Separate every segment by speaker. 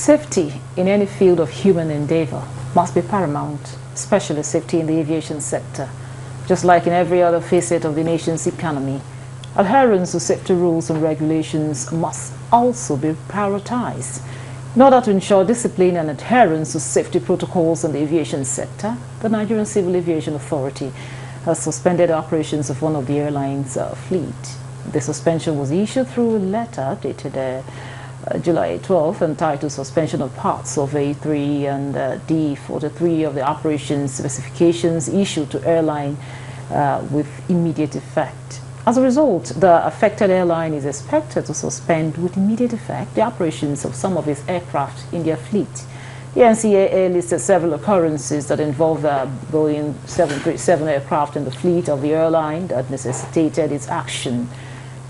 Speaker 1: Safety in any field of human endeavor must be paramount, especially safety in the aviation sector. Just like in every other facet of the nation's economy, adherence to safety rules and regulations must also be prioritized. In order to ensure discipline and adherence to safety protocols in the aviation sector, the Nigerian Civil Aviation Authority has suspended operations of one of the airline's fleet. The suspension was issued through a letter dated July 12th, entitled Suspension of Parts of A3 and D43 of the operation specifications issued to airline with immediate effect. As a result, the affected airline is expected to suspend with immediate effect the operations of some of its aircraft in their fleet. The NCAA listed several occurrences that involve the Boeing 737 aircraft in the fleet of the airline that necessitated its action.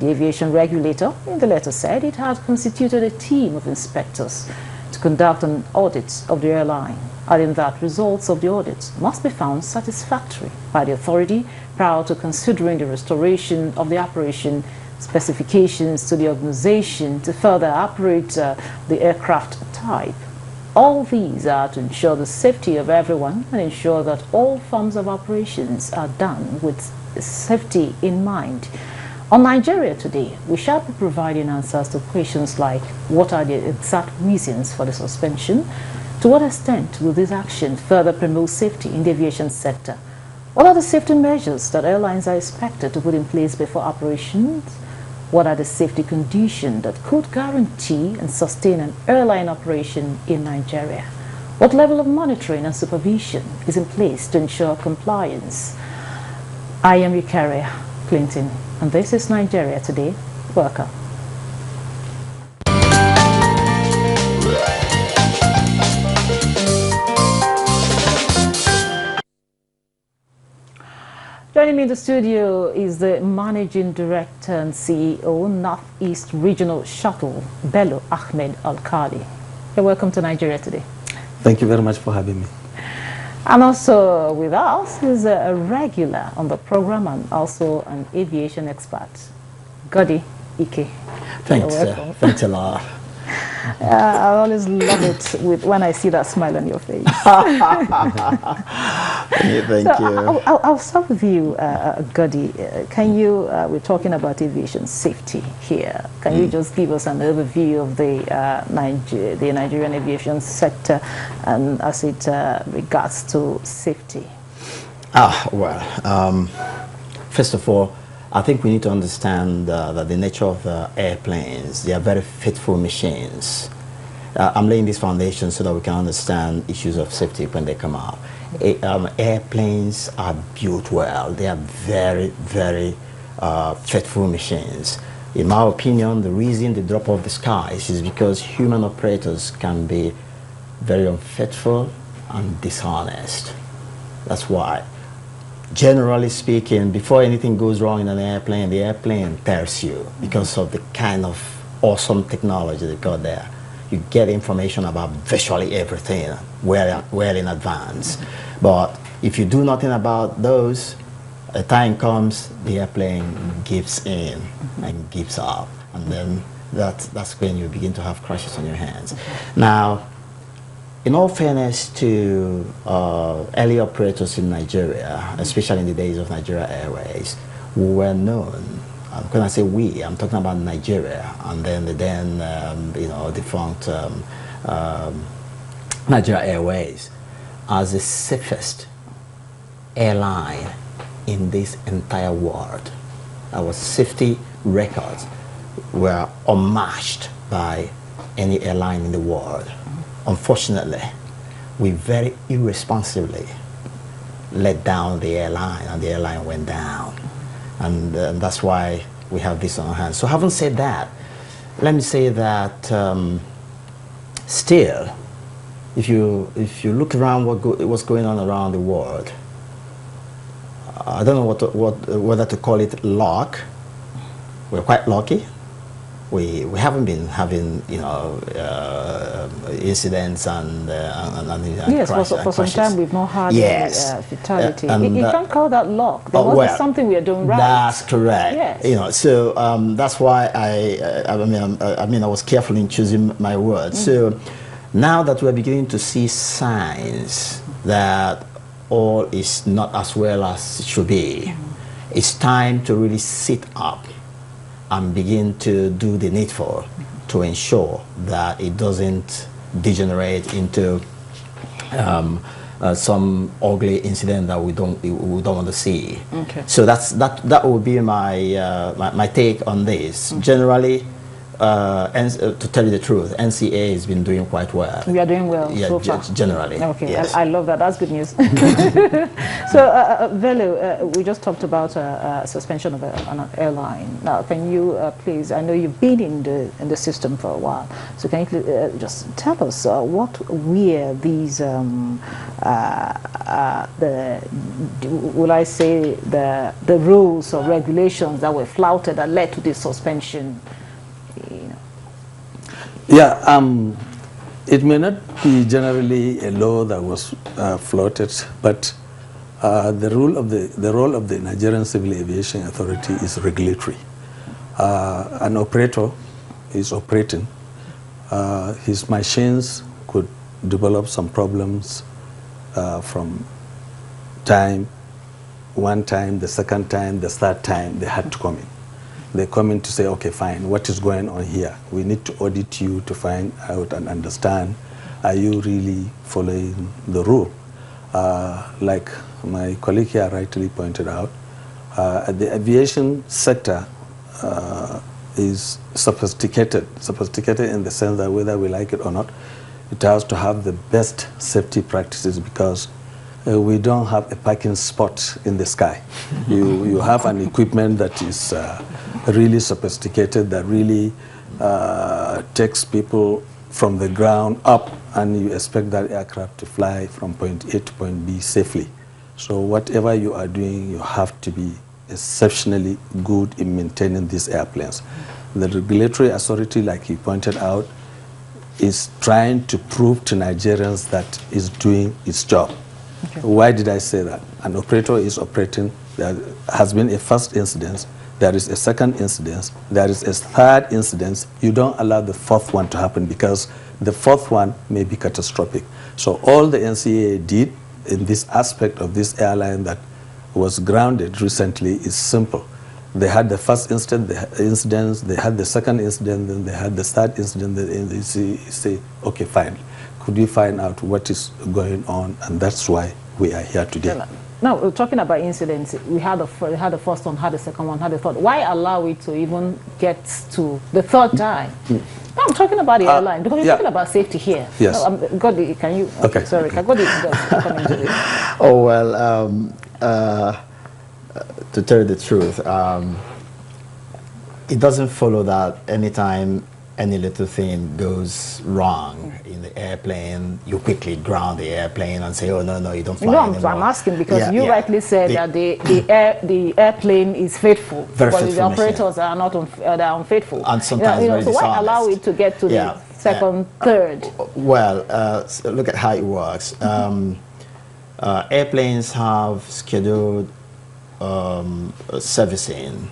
Speaker 1: The aviation regulator in the letter said it had constituted a team of inspectors to conduct an audit of the airline, adding that results of the audit must be found satisfactory by the authority prior to considering the restoration of the operation specifications to the organization to further operate the aircraft type. All these are to ensure the safety of everyone and ensure that all forms of operations are done with safety in mind. On Nigeria Today, we shall be providing answers to questions like what are the exact reasons for the suspension, to what extent will this action further promote safety in the aviation sector, what are the safety measures that airlines are expected to put in place before operations, what are the safety conditions that could guarantee and sustain an airline operation in Nigeria, what level of monitoring and supervision is in place to ensure compliance. I am your carrier, Clinton, and this is Nigeria Today. Welcome. Joining me in the studio is the Managing Director and CEO, Northeast Regional Shuttle, Bello Ahmed Al-Khali. You're welcome to Nigeria Today.
Speaker 2: Thank you very much for having me.
Speaker 1: And also with us is a regular on the program and also an aviation expert, Godi Ike.
Speaker 2: Thanks, thanks a lot.
Speaker 1: I always love it when I see that smile on your face.
Speaker 2: Thank you.
Speaker 1: I'll start with you, Godi. Can you, we're talking about aviation safety here. Can you just give us an overview of the Nigerian aviation sector and as it regards to safety?
Speaker 2: First of all, I think we need to understand that the nature of airplanes, they are very faithful machines. I'm laying this foundation so that we can understand issues of safety when they come out. Airplanes are built well. They are very, very faithful machines. In my opinion, the reason they drop off the skies is because human operators can be very unfaithful and dishonest. That's why. Generally speaking, before anything goes wrong in an airplane, the airplane tells you because of the kind of awesome technology they got there. You get information about virtually everything well in advance. But if you do nothing about those, a time comes, the airplane gives in and gives up. And then that's when you begin to have crashes on your hands. Now, in all fairness to early operators in Nigeria, especially in the days of Nigeria Airways, we were known. When I say we, I'm talking about Nigeria, and then the defunct Nigeria Airways, as the safest airline in this entire world. Our safety records were unmatched by any airline in the world. Unfortunately, we very irresponsibly let down the airline, and the airline went down. And that's why we have this on our hands. So having said that, let me say that still, if you look around what's going on around the world, I don't know whether to call it luck. We're quite lucky. We haven't been having incidents and
Speaker 1: yes, for some time we've not had fatality. You can't call that luck. There must be something we are doing right.
Speaker 2: That's correct.
Speaker 1: Yes.
Speaker 2: So that's why I was careful in choosing my words. So Now that we're beginning to see signs that all is not as well as it should be, it's time to really sit up and begin to do the needful to ensure that it doesn't degenerate into some ugly incident that we don't want to see.
Speaker 1: Okay.
Speaker 2: So that would be my take on this. Generally, to tell you the truth, NCA has been doing quite well.
Speaker 1: We are doing well,
Speaker 2: yeah,
Speaker 1: so far.
Speaker 2: Generally.
Speaker 1: Okay,
Speaker 2: yes.
Speaker 1: I love that. That's good news. So, Velu, we just talked about suspension of an airline. Now, can you please? I know you've been in the system for a while, so can you just tell us what were these will I say the rules or regulations that were flouted that led to this suspension?
Speaker 3: Yeah, it may not be generally a law that was floated, but the role of the Nigerian Civil Aviation Authority is regulatory. An operator is operating. His machines could develop some problems from one time, the second time, the third time, they had to come in. They come in to say, okay, fine, what is going on here? We need to audit you to find out and understand, are you really following the rule? Like my colleague here rightly pointed out, the aviation sector is sophisticated in the sense that whether we like it or not, it has to have the best safety practices because we don't have a parking spot in the sky. You have an equipment that is really sophisticated, that really takes people from the ground up, and you expect that aircraft to fly from point A to point B safely. So whatever you are doing, you have to be exceptionally good in maintaining these airplanes. The regulatory authority, like you pointed out, is trying to prove to Nigerians that it's doing its job. Okay. Why did I say that? An operator is operating, there has been a first incident, there is a second incident, there is a third incident. You don't allow the fourth one to happen because the fourth one may be catastrophic. So all the NCAA did in this aspect of this airline that was grounded recently is simple. They had the first incident, they had the second incident, then they had the third incident, and they say, okay, fine. Could we find out what is going on? And that's why we are here today.
Speaker 1: Now, we're talking about incidents. We had the first one, had the second one, had the third. Why allow it to even get to the third time? No, I'm talking about the airline because we're talking about safety here.
Speaker 3: Yes.
Speaker 1: No, can you? Okay. Sorry, can come into this?
Speaker 2: Oh well, to tell you the truth, it doesn't follow that anytime any little thing goes wrong in the airplane, you quickly ground the airplane and say, oh, no, you don't fly anymore.
Speaker 1: I'm asking because you rightly said that the airplane is faithful, but the operators are not they're unfaithful.
Speaker 2: And sometimes
Speaker 1: so why allow it to get to the second, third?
Speaker 2: Well, so look at how it works. Airplanes have scheduled servicing,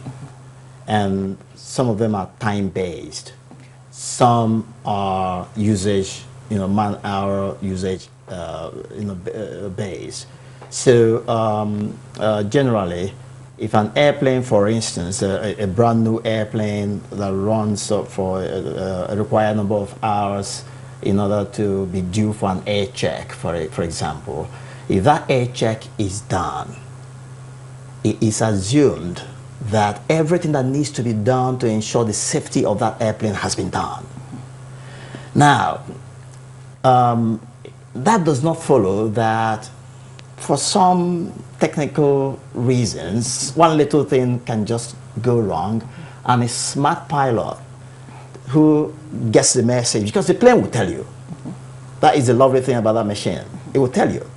Speaker 2: and some of them are time-based. Some are usage, man-hour usage, based. So generally, if an airplane, for instance, a brand new airplane that runs for a required number of hours in order to be due for an air check, for example, if that air check is done, it is assumed that everything that needs to be done to ensure the safety of that airplane has been done. Now, that does not follow that for some technical reasons, one little thing can just go wrong, and a smart pilot who gets the message, because the plane will tell you. That is the lovely thing about that machine. It will tell you.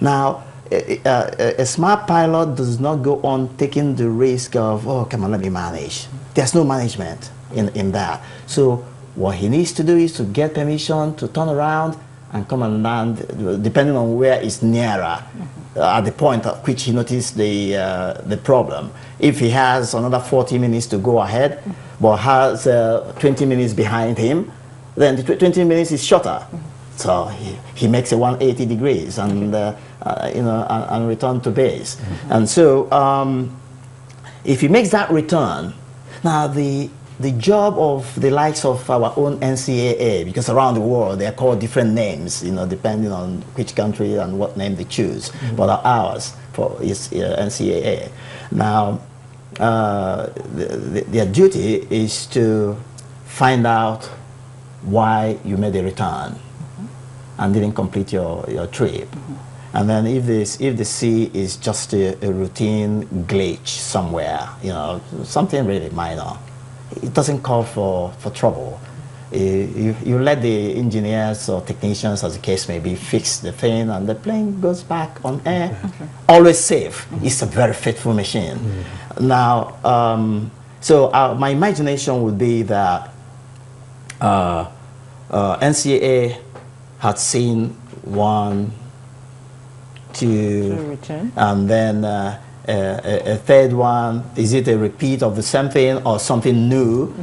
Speaker 2: Now, a smart pilot does not go on taking the risk of, oh, come on, let me manage. There's no management in that. So what he needs to do is to get permission to turn around and come and land, depending on where it's nearer, at the point at which he noticed the problem. If he has another 40 minutes to go ahead, but has 20 minutes behind him, then the 20 minutes is shorter. So he makes a 180 degrees and you know, and return to base. And so if he makes that return, now the job of the likes of our own NCAA, because around the world they are called different names, you know, depending on which country and what name they choose. But ours is NCAA. Now, their duty is to find out why you made a return and didn't complete your trip. And then if the C is just a routine glitch somewhere, you know, something really minor, it doesn't call for trouble. You let the engineers or technicians, as the case may be, fix the thing, and the plane goes back on air. Always safe. It's a very faithful machine. Now, so my imagination would be that NCAA had seen 1, 2, and then a third one. Is it a repeat of the same thing or something new?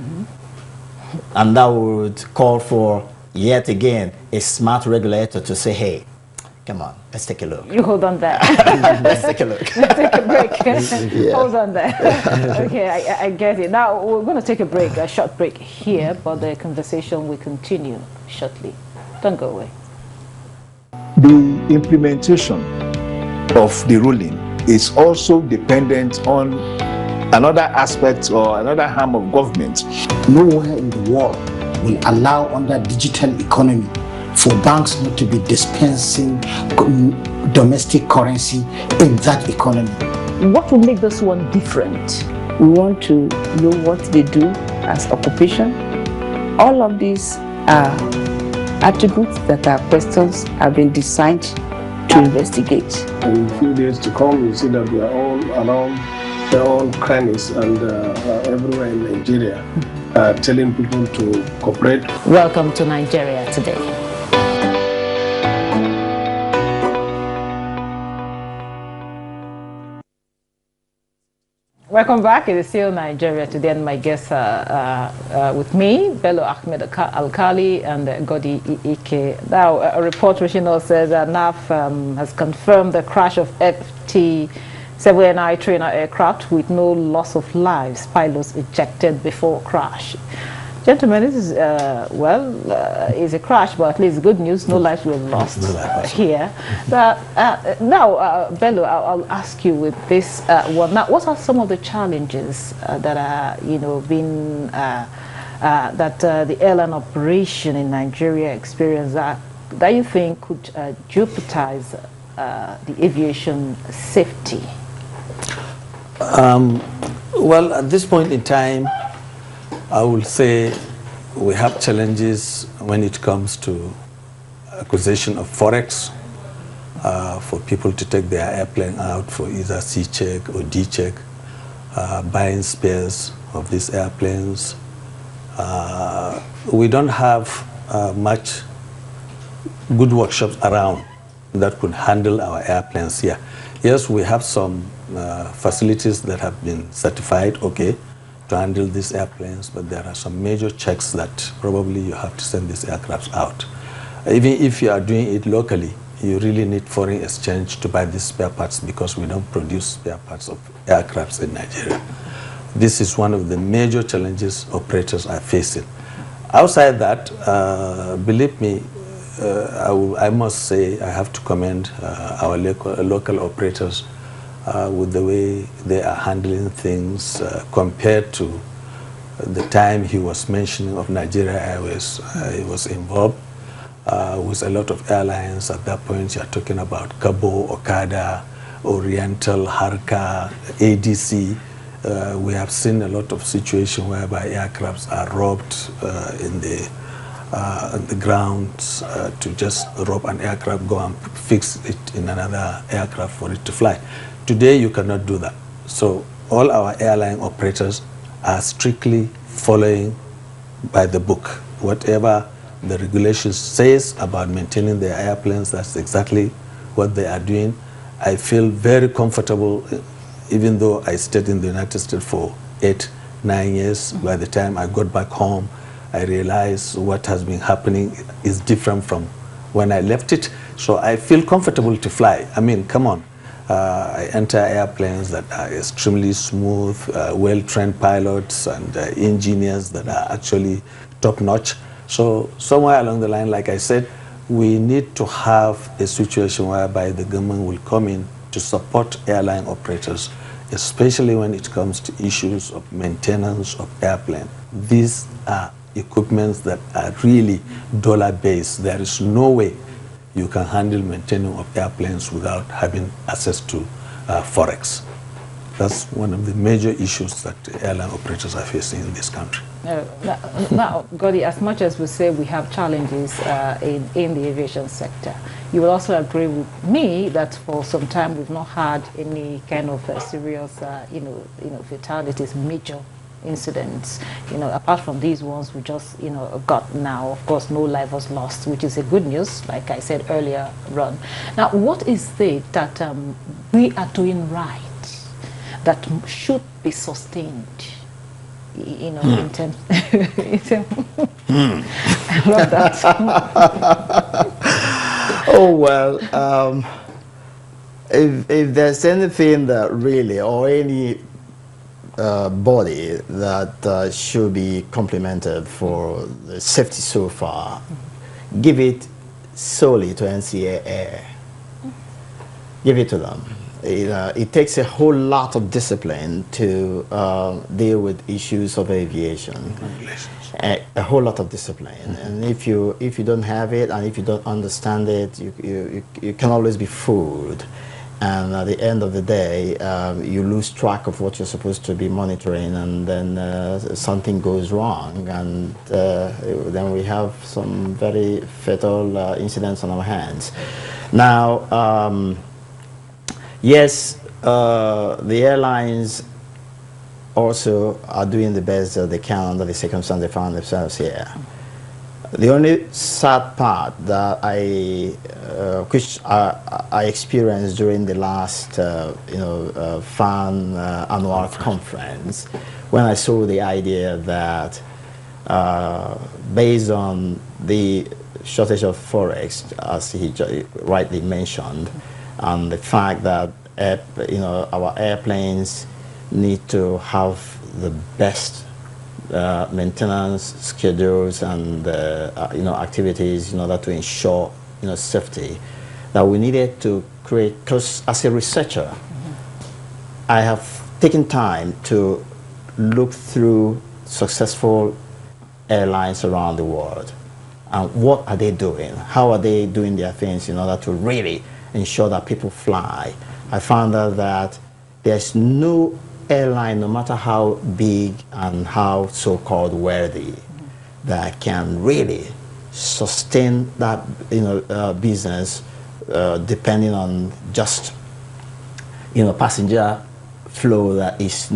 Speaker 2: And that would call for, yet again, a smart regulator to say, hey, come on, let's take a look.
Speaker 1: You hold on there.
Speaker 2: Let's take a look.
Speaker 1: Let's take a break. Hold on there. Okay, I get it. Now, we're going to take a short break here, but the conversation will continue shortly. Don't go away.
Speaker 4: The implementation of the ruling is also dependent on another aspect or another arm of government.
Speaker 5: Nowhere in the world will allow, under digital economy, for banks not to be dispensing domestic currency in that economy.
Speaker 1: What will make this one different?
Speaker 6: We want to know what they do as occupation. All of these are attributes that are questions have been designed to investigate.
Speaker 7: In a few days to come, you see that we are all around their own crannies and everywhere in Nigeria, telling people to cooperate.
Speaker 1: Welcome to Nigeria Today. Welcome back. It is still Nigeria Today, and my guests are with me, Bello Ahmed Alkali and Godi Ike. Now, a report reaching us says that NAF has confirmed the crash of FT-7NI trainer aircraft with no loss of lives. Pilots ejected before crash. Gentlemen, this is, it's a crash, but at least good news, no lives were lost here. Now, Bello, I'll ask you with this one. Now, what are some of the challenges that are, you know, being, that the airline operation in Nigeria experienced that you think could jeopardize the aviation safety?
Speaker 3: Well, at this point in time, I will say we have challenges when it comes to acquisition of forex, for people to take their airplane out for either C-check or D-check, buying spares of these airplanes. We don't have much good workshops around that could handle our airplanes here. Yes, we have some facilities that have been certified, okay, to handle these airplanes, but there are some major checks that probably you have to send these aircrafts out. Even if you are doing it locally, you really need foreign exchange to buy these spare parts, because we don't produce spare parts of aircrafts in Nigeria. This is one of the major challenges operators are facing. Outside that, believe me, I must say I have to commend our local operators with the way they are handling things compared to the time he was mentioning of Nigeria Airways. He was involved with a lot of airlines. At that point, you're talking about Cabo, Okada, Oriental, Harka, ADC. We have seen a lot of situations whereby aircrafts are robbed in the ground to just rob an aircraft, go and fix it in another aircraft for it to fly. Today, you cannot do that. So all our airline operators are strictly following by the book. Whatever the regulations says about maintaining their airplanes, that's exactly what they are doing. I feel very comfortable, even though I stayed in the United States for 8, 9 years. By the time I got back home, I realized what has been happening is different from when I left it. So I feel comfortable to fly. I mean, come on. I enter airplanes that are extremely smooth, well-trained pilots and engineers that are actually top-notch. So somewhere along the line, like I said, we need to have a situation whereby the government will come in to support airline operators, especially when it comes to issues of maintenance of airplane. These are equipments that are really dollar-based. There is no way you can handle maintaining of airplanes without having access to Forex. That's one of the major issues that airline operators are facing in this country.
Speaker 1: Now, Godi, as much as we say we have challenges in the aviation sector, you will also agree with me that for some time we've not had any kind of serious, fatalities, major incidents. Apart from these ones we just, got now. Of course, no life was lost, which is a good news, like I said earlier, Ron. Now, what is it that we are doing right that should be sustained? In terms, I love that.
Speaker 2: Oh, well, if there's anything that really, or any body that should be complimented for the safety so far, give it solely to NCAA. Give it to them. It takes a whole lot of discipline to deal with issues of aviation. A whole lot of discipline, and if you don't have it and if you don't understand it, you can always be fooled, and at the end of the day, you lose track of what you're supposed to be monitoring, and then something goes wrong, and then we have some very fatal incidents on our hands. Now, yes, the airlines also are doing the best that they can under the circumstances they found themselves here. The only sad part that which I experienced during the last, FAN annual conference, when I saw the idea that based on the shortage of Forex, as he rightly mentioned, and the fact that our airplanes need to have the best maintenance schedules and activities in order to ensure safety, that we needed to create. Because as a researcher, I have taken time to look through successful airlines around the world and what are they doing, how are they doing their things in order to really ensure that people fly. I found out that there's no airline, no matter how big and how so-called worthy, that can really sustain that business depending on just passenger flow that is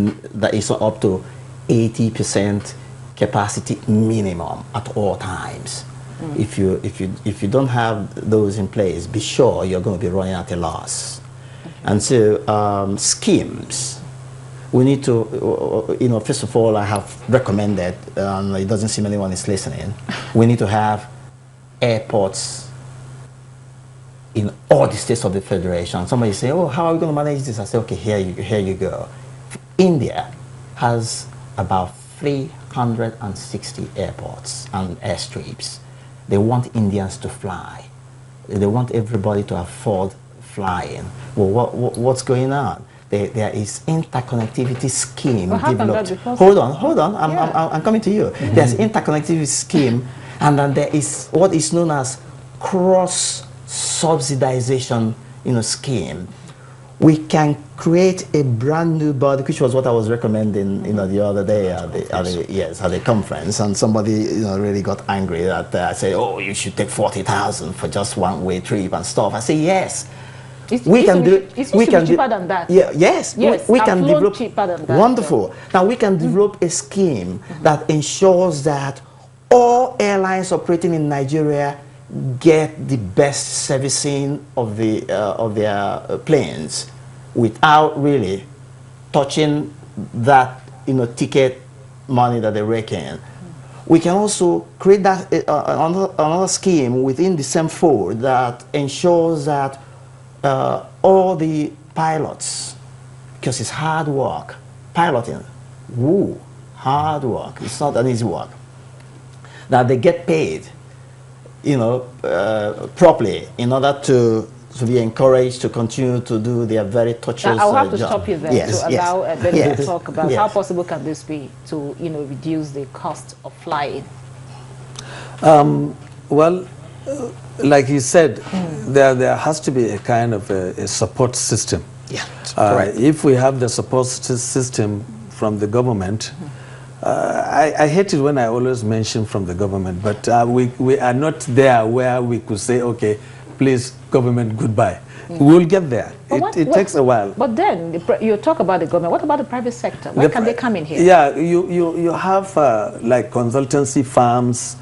Speaker 2: up to 80% capacity minimum at all times. If you don't have those in place, be sure you're going to be running at a loss. And so schemes. We need to, first of all, I have recommended, it doesn't seem anyone is listening, we need to have airports in all the states of the Federation. Somebody say, oh, how are we going to manage this? I say, okay, here you go. India has about 360 airports and airstrips. They want Indians to fly. They want everybody to afford flying. Well, what's going on? There is interconnectivity scheme developed. Hold on, I'm coming to you. There's interconnectivity scheme, and then there is what is known as cross-subsidization scheme. We can create a brand new body, which was what I was recommending the other day at the conference, and somebody really got angry that I said, oh, you should take 40,000 for just one-way trip and stuff. I say yes. We can do cheaper than that. Yeah, yes, we can develop cheaper than that. Wonderful. Now we can develop a scheme that ensures that all airlines operating in Nigeria get the best servicing of their planes without really touching that ticket money that they rake in. we can also create that another scheme within the same fold that ensures that all the pilots, because it's hard work, piloting, woo, hard work, it's not an easy work, that they get paid, you know, properly in order to be encouraged to continue to do their very touches job.
Speaker 1: I'll have to stop you there to allow Benny to talk about how possible can this be to, you know, reduce the cost of flying.
Speaker 3: Well, like you said, there has to be a kind of a support system.
Speaker 2: Yeah, correct.
Speaker 3: If we have the support system from the government, I hate it when I always mention from the government, but we are not there where we could say, okay, please, government, goodbye. We'll get there. It takes a while.
Speaker 1: But then, you talk about the government. What about the private sector? Where can they come in here?
Speaker 3: Yeah, you have like consultancy firms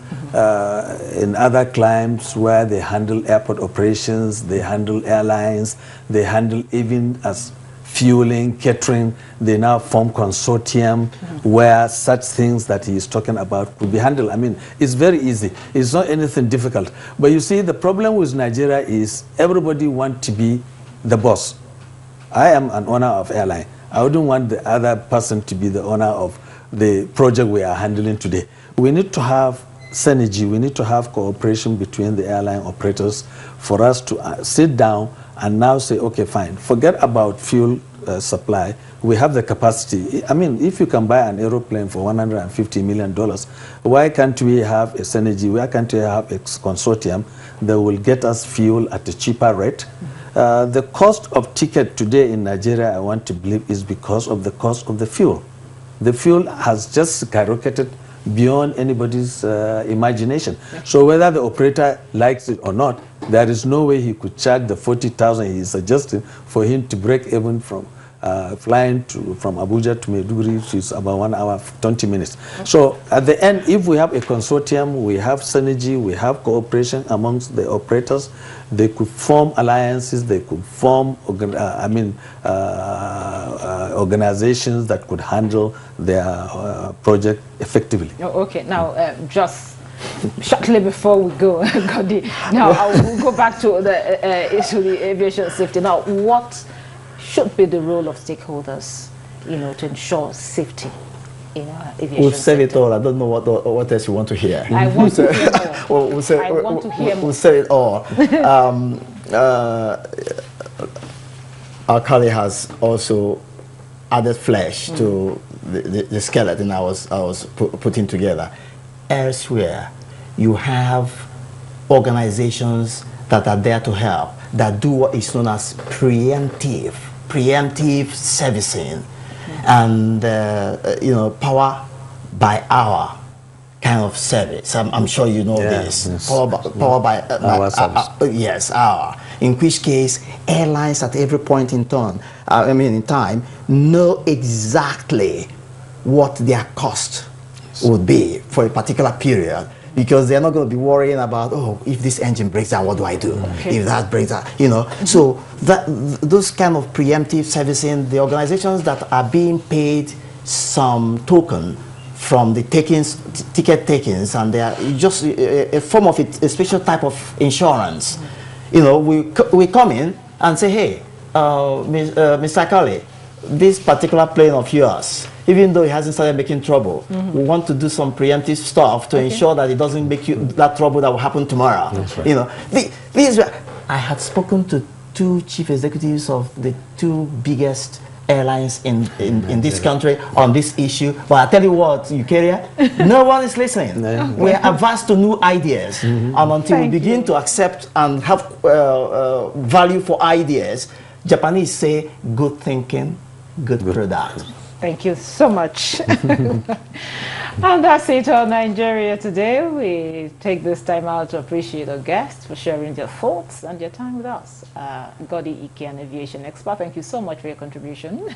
Speaker 3: in other climes where they handle airport operations, they handle airlines, they handle even as fueling, catering. They now form consortium where such things that he is talking about could be handled. I mean, it's very easy. It's not anything difficult. But you see, the problem with Nigeria is everybody wants to be the boss. I am an owner of airline. I wouldn't want the other person to be the owner of the project we are handling today. We need to have synergy. We need to have cooperation between the airline operators for us to sit down and now say, okay, fine, forget about fuel supply. We have the capacity. I mean, if you can buy an aeroplane for $150 million, why can't we have a synergy? Why can't we have a consortium that will get us fuel at a cheaper rate? The cost of ticket today in Nigeria, I want to believe, is because of the cost of the fuel. The fuel has just skyrocketed beyond anybody's imagination. So whether the operator likes it or not, there is no way he could charge the 40,000 he is suggesting for him to break even from flying from Abuja to Maiduguri, which is about 1 hour, 20 minutes. So at the end, if we have a consortium, we have synergy, we have cooperation amongst the operators, they could form alliances, they could form organizations that could handle their project effectively.
Speaker 1: Oh, okay, now just shortly before we go, Godi, now we'll go back to the issue of the aviation safety. Now, what should be the role of stakeholders, you know, to ensure safety in our aviation
Speaker 2: We've said
Speaker 1: sector?
Speaker 2: it all. I don't know what else you want to hear.
Speaker 1: I want to hear more.
Speaker 2: I
Speaker 1: want to hear more.
Speaker 2: We'll say it all. Our colleague has also added flesh to the skeleton I was putting together. Elsewhere, you have organizations that are there to help, that do what is known as preemptive servicing, and you know, power by hour kind of service. I'm sure you know this.
Speaker 3: Yes.
Speaker 2: Power by hour service. Yes, hour. In which case, airlines at every point in time, know exactly what their cost would be for a particular period, because they're not going to be worrying about, oh, if this engine breaks down, what do I do? Okay. If that breaks down, you know. So those kind of preemptive servicing, the organizations that are being paid some token from the ticket takings, and they are just a form of a special type of insurance. You know, we come in and say, hey, Mr. Kali, this particular plane of yours, even though it hasn't started making trouble, we want to do some preemptive stuff to ensure that it doesn't make you that trouble that will happen tomorrow. That's right. You know, I had spoken to 2 chief executives of the 2 biggest airlines in this country on this issue, but I tell you what, Eukarya, no one is listening. We're advanced to new ideas, and until we begin to accept and have value for ideas, Japanese say, good thinking, good product.
Speaker 1: Thank you so much. And that's it on Nigeria Today. We take this time out to appreciate our guests for sharing their thoughts and their time with us. Godi Ike, an aviation expert, thank you so much for your contribution.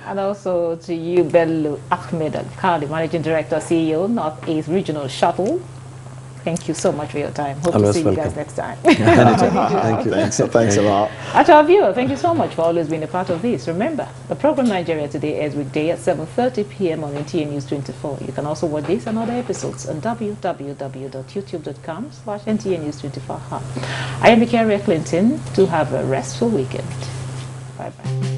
Speaker 1: And also to you, Bello Ahmed Al-Kali, Managing Director, CEO, Northeast Regional Shuttle. Thank you so much for your time. Hope
Speaker 3: Always
Speaker 1: to see
Speaker 3: welcome.
Speaker 1: you guys next time.
Speaker 3: Thank you.
Speaker 2: Thanks a lot.
Speaker 1: To our viewer, thank you so much for always being a part of this. Remember, the program Nigeria Today airs weekday at 7:30 p.m. on NTA News 24. You can also watch this and other episodes on www.youtube.com/NTA News 24. I am Victoria Clinton. To have a restful weekend. Bye-bye.